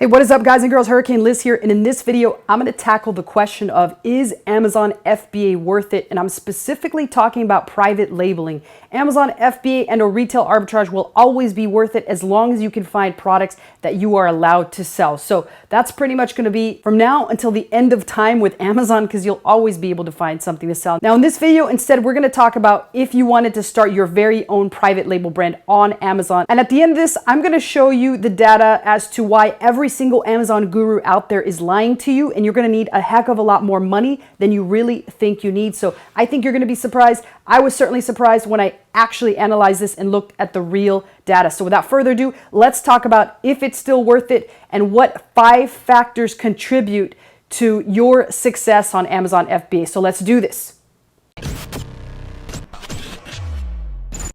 Hey, what is up, guys and girls? Hurricane Liz here, and in this video, I'm going to tackle the question of, is Amazon FBA worth it? And I'm specifically talking about private labeling. Amazon FBA and or retail arbitrage will always be worth it as long as you can find products that you are allowed to sell. So that's pretty much going to be from now until the end of time with Amazon, because you'll always be able to find something to sell. Now in this video, instead, we're going to talk about if you wanted to start your very own private label brand on Amazon. And at the end of this, I'm going to show you the data as to why every single Amazon guru out there is lying to you, and you're going to need a heck of a lot more money than you really think you need. So I think you're going to be surprised. I was certainly surprised when I actually analyzed this and looked at the real data. So without further ado, let's talk about if it's still worth it and what 5 factors contribute to your success on Amazon FBA. So let's do this.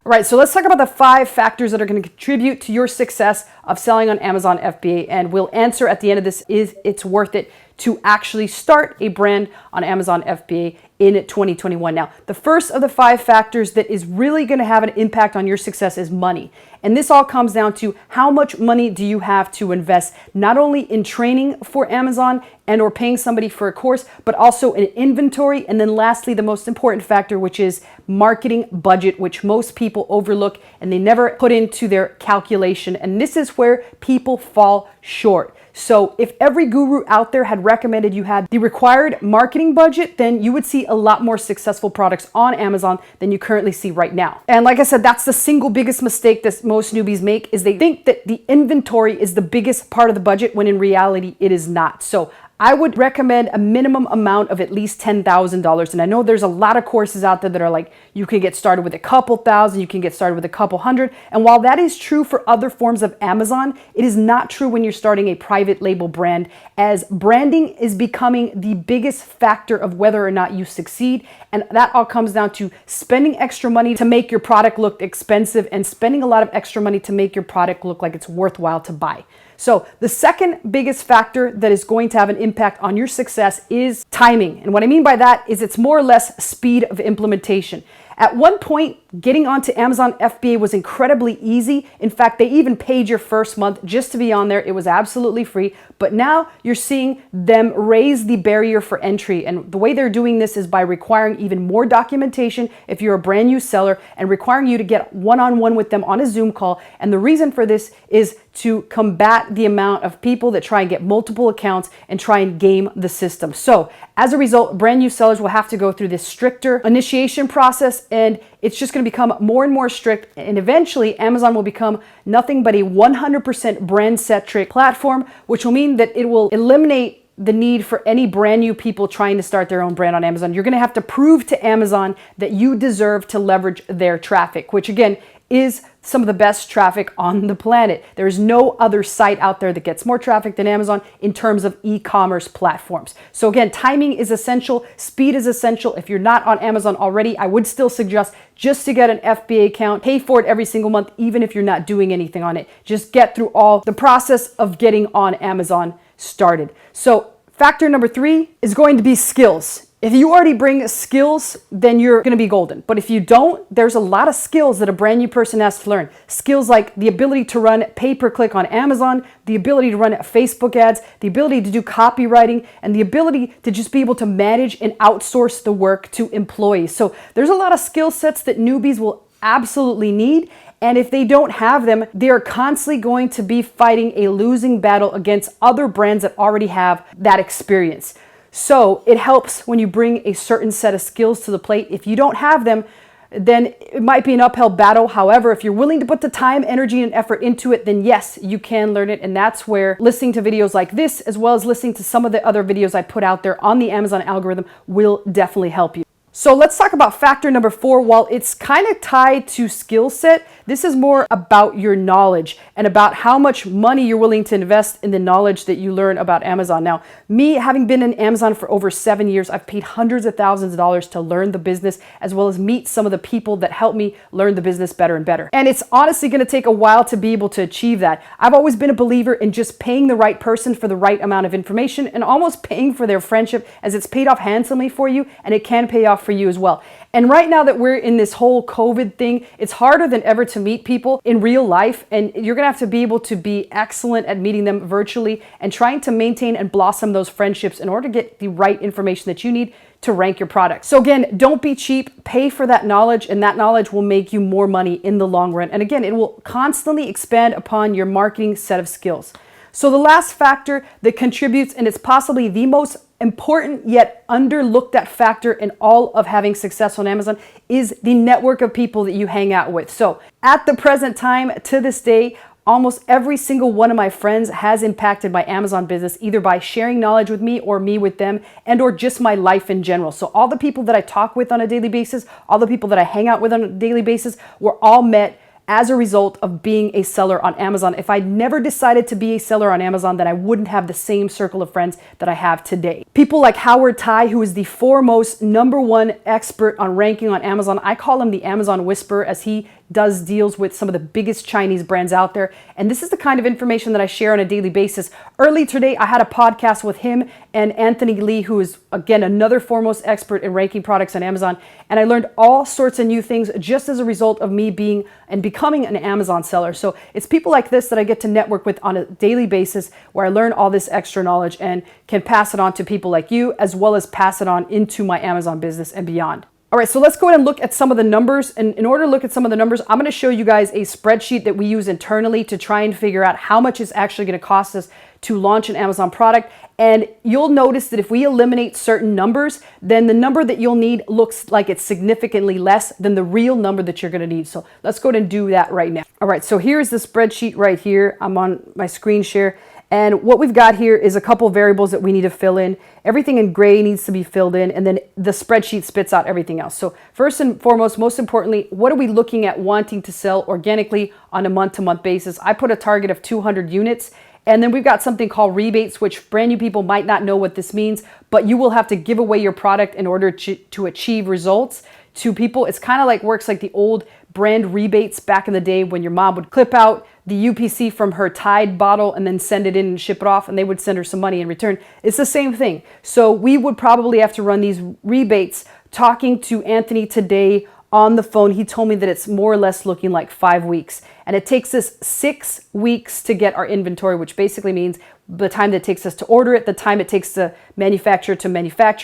All right, so let's talk about the 5 factors that are going to contribute to your success of selling on Amazon FBA, and we'll answer at the end of this, is it's worth it to actually start a brand on Amazon FBA in 2021. Now, the first of the 5 factors that is really going to have an impact on your success is money. And this all comes down to how much money do you have to invest, not only in training for Amazon and or paying somebody for a course, but also in inventory. And then lastly, the most important factor, which is marketing budget, which most people overlook and they never put into their calculation. And this is where people fall short. So if every guru out there had recommended you had the required marketing budget, then you would see a lot more successful products on Amazon than you currently see right now. And like I said, that's the single biggest mistake that most newbies make, is they think that the inventory is the biggest part of the budget, when in reality it is not. So I would recommend a minimum amount of at least $10,000. And I know there's a lot of courses out there that are like, you can get started with a couple thousand, you can get started with a couple hundred. And while that is true for other forms of Amazon, it is not true when you're starting a private label brand, as branding is becoming the biggest factor of whether or not you succeed. And that all comes down to spending extra money to make your product look expensive and spending a lot of extra money to make your product look like it's worthwhile to buy. So the second biggest factor that is going to have an impact on your success is timing. And what I mean by that is it's more or less speed of implementation. At one point, getting onto Amazon FBA was incredibly easy. In fact, they even paid your first month just to be on there. It was absolutely free. But now you're seeing them raise the barrier for entry. And the way they're doing this is by requiring even more documentation if you're a brand new seller, and requiring you to get one-on-one with them on a Zoom call. And the reason for this is to combat the amount of people that try and get multiple accounts and try and game the system. So as a result, brand new sellers will have to go through this stricter initiation process, and it's just going to become more and more strict. And eventually Amazon will become nothing but a 100% brand-centric platform, which will mean that it will eliminate the need for any brand new people trying to start their own brand on Amazon. You're going to have to prove to Amazon that you deserve to leverage their traffic, which again is some of the best traffic on the planet. There is no other site out there that gets more traffic than Amazon in terms of e-commerce platforms. So again, timing is essential, speed is essential. If you're not on Amazon already, I would still suggest just to get an FBA account, pay for it every single month, even if you're not doing anything on it. Just get through all the process of getting on Amazon started. So factor number 3 is going to be skills. If you already bring skills, then you're going to be golden. But if you don't, there's a lot of skills that a brand new person has to learn. Skills like the ability to run pay-per-click on Amazon, the ability to run Facebook ads, the ability to do copywriting, and the ability to just be able to manage and outsource the work to employees. So there's a lot of skill sets that newbies will absolutely need. And if they don't have them, they are constantly going to be fighting a losing battle against other brands that already have that experience. So it helps when you bring a certain set of skills to the plate. If you don't have them, then it might be an uphill battle. However, if you're willing to put the time, energy, and effort into it, then yes, you can learn it. And that's where listening to videos like this, as well as listening to some of the other videos I put out there on the Amazon algorithm, will definitely help you. So let's talk about factor number 4. While it's kind of tied to skill set, this is more about your knowledge and about how much money you're willing to invest in the knowledge that you learn about Amazon. Now, me having been in Amazon for over 7 years, I've paid hundreds of thousands of dollars to learn the business, as well as meet some of the people that help me learn the business better and better. And it's honestly going to take a while to be able to achieve that. I've always been a believer in just paying the right person for the right amount of information, and almost paying for their friendship, as it's paid off handsomely for you, and it can pay off for you as well. And right now that we're in this whole COVID thing, it's harder than ever to meet people in real life, and you're gonna have to be able to be excellent at meeting them virtually and trying to maintain and blossom those friendships in order to get the right information that you need to rank your product. So again, don't be cheap, pay for that knowledge, and that knowledge will make you more money in the long run. And again, it will constantly expand upon your marketing set of skills. So the last factor that contributes, and it's possibly the most important yet underlooked at factor in all of having success on Amazon, is the network of people that you hang out with. So at the present time, to this day, almost every single one of my friends has impacted my Amazon business, either by sharing knowledge with me or me with them, and or just my life in general. So all the people that I talk with on a daily basis, all the people that I hang out with on a daily basis, were all met as a result of being a seller on Amazon. If I never decided to be a seller on Amazon, then I wouldn't have the same circle of friends that I have today. People like Howard Tai, who is the foremost #1 expert on ranking on Amazon. I call him the Amazon Whisperer, as he does deals with some of the biggest Chinese brands out there. And this is the kind of information that I share on a daily basis. Early today, I had a podcast with him and Anthony Lee, who is, again, another foremost expert in ranking products on Amazon. And I learned all sorts of new things just as a result of me being and becoming an Amazon seller. So it's people like this that I get to network with on a daily basis, where I learn all this extra knowledge and can pass it on to people like you, as well as pass it on into my Amazon business and beyond. All right, so let's go ahead and look at some of the numbers. And in order to look at some of the numbers, I'm going to show you guys a spreadsheet that we use internally to try and figure out how much it's actually going to cost us to launch an Amazon product. And you'll notice that if we eliminate certain numbers, then the number that you'll need looks like it's significantly less than the real number that you're going to need. So let's go ahead and do that right now. All right, so here's the spreadsheet right here. I'm on my screen share. And what we've got here is a couple variables that we need to fill in. Everything in gray needs to be filled in, and then the spreadsheet spits out everything else. So first and foremost, most importantly, what are we looking at wanting to sell organically on a month-to-month basis? I put a target of 200 units. And then we've got something called rebates, which brand new people might not know what this means, but you will have to give away your product in order to achieve results to people. It's kind of like works like the old brand rebates back in the day when your mom would clip out the UPC from her Tide bottle and then send it in and ship it off, and they would send her some money in return. It's the same thing. So we would probably have to run these rebates. Talking to Anthony today on the phone, he told me that it's more or less looking like 5 weeks. And it takes us 6 weeks to get our inventory, which basically means the time that it takes us to order it, the time it takes to manufacture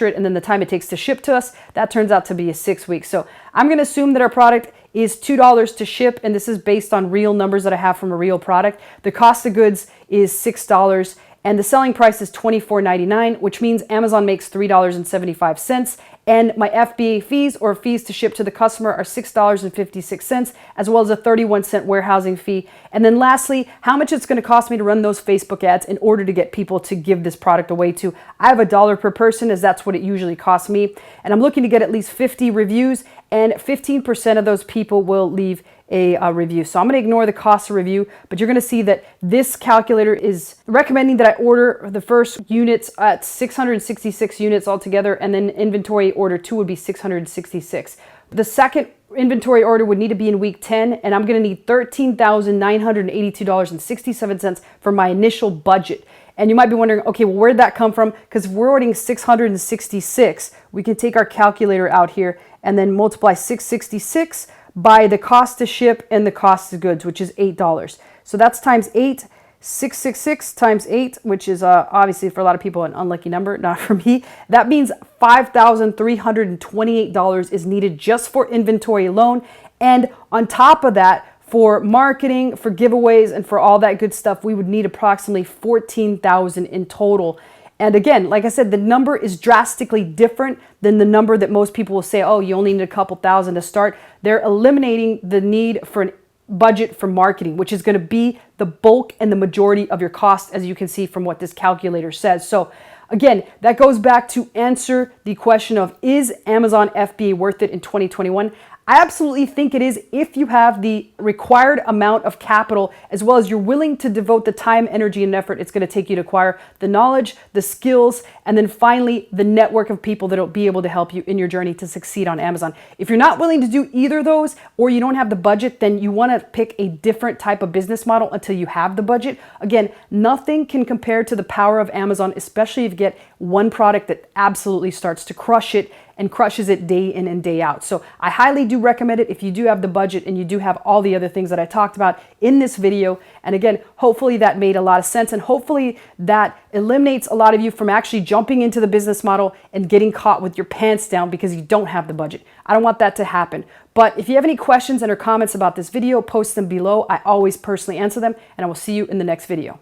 it, and then the time it takes to ship to us. That turns out to be 6 weeks. So I'm going to assume that our product is $2 to ship, and this is based on real numbers that I have from a real product. The cost of goods is $6, and the selling price is $24.99, which means Amazon makes $3.75. And my FBA fees, or fees to ship to the customer, are $6.56, as well as a 31-cent warehousing fee. And then lastly, how much it's going to cost me to run those Facebook ads in order to get people to give this product away to. I have $1 per person, as that's what it usually costs me. And I'm looking to get at least 50 reviews, and 15% of those people will leave a review. So I'm going to ignore the cost of review, but you're going to see that this calculator is recommending that I order the first units at 666 units altogether, and then inventory order 2 would be 666. The second inventory order would need to be in week 10, and I'm going to need $13,982.67 for my initial budget. And you might be wondering, okay, well, where did that come from? Because if we're ordering 666, we can take our calculator out here and then multiply 666 by the cost to ship and the cost of goods, which is $8. So that's times 8, 666 times 8, which is obviously for a lot of people an unlucky number, not for me. That means $5,328 is needed just for inventory alone. And on top of that, for marketing, for giveaways, and for all that good stuff, we would need approximately $14,000 in total. And again, like I said, the number is drastically different than the number that most people will say, oh, you only need a couple thousand to start. They're eliminating the need for a budget for marketing, which is going to be the bulk and the majority of your cost, as you can see from what this calculator says. So again, that goes back to answer the question of, is Amazon FBA worth it in 2021? I absolutely think it is if you have the required amount of capital, as well as you're willing to devote the time, energy, and effort it's going to take you to acquire the knowledge, the skills, and then finally the network of people that will be able to help you in your journey to succeed on Amazon. If you're not willing to do either of those, or you don't have the budget, then you want to pick a different type of business model until you have the budget. Again, nothing can compare to the power of Amazon, especially if you get one product that absolutely starts to crush it and crushes it day in and day out. So I highly do recommend it if you do have the budget and you do have all the other things that I talked about in this video. And again, hopefully that made a lot of sense, and hopefully that eliminates a lot of you from actually jumping into the business model and getting caught with your pants down because you don't have the budget. I don't want that to happen. But if you have any questions and or comments about this video, post them below. I always personally answer them, and I will see you in the next video.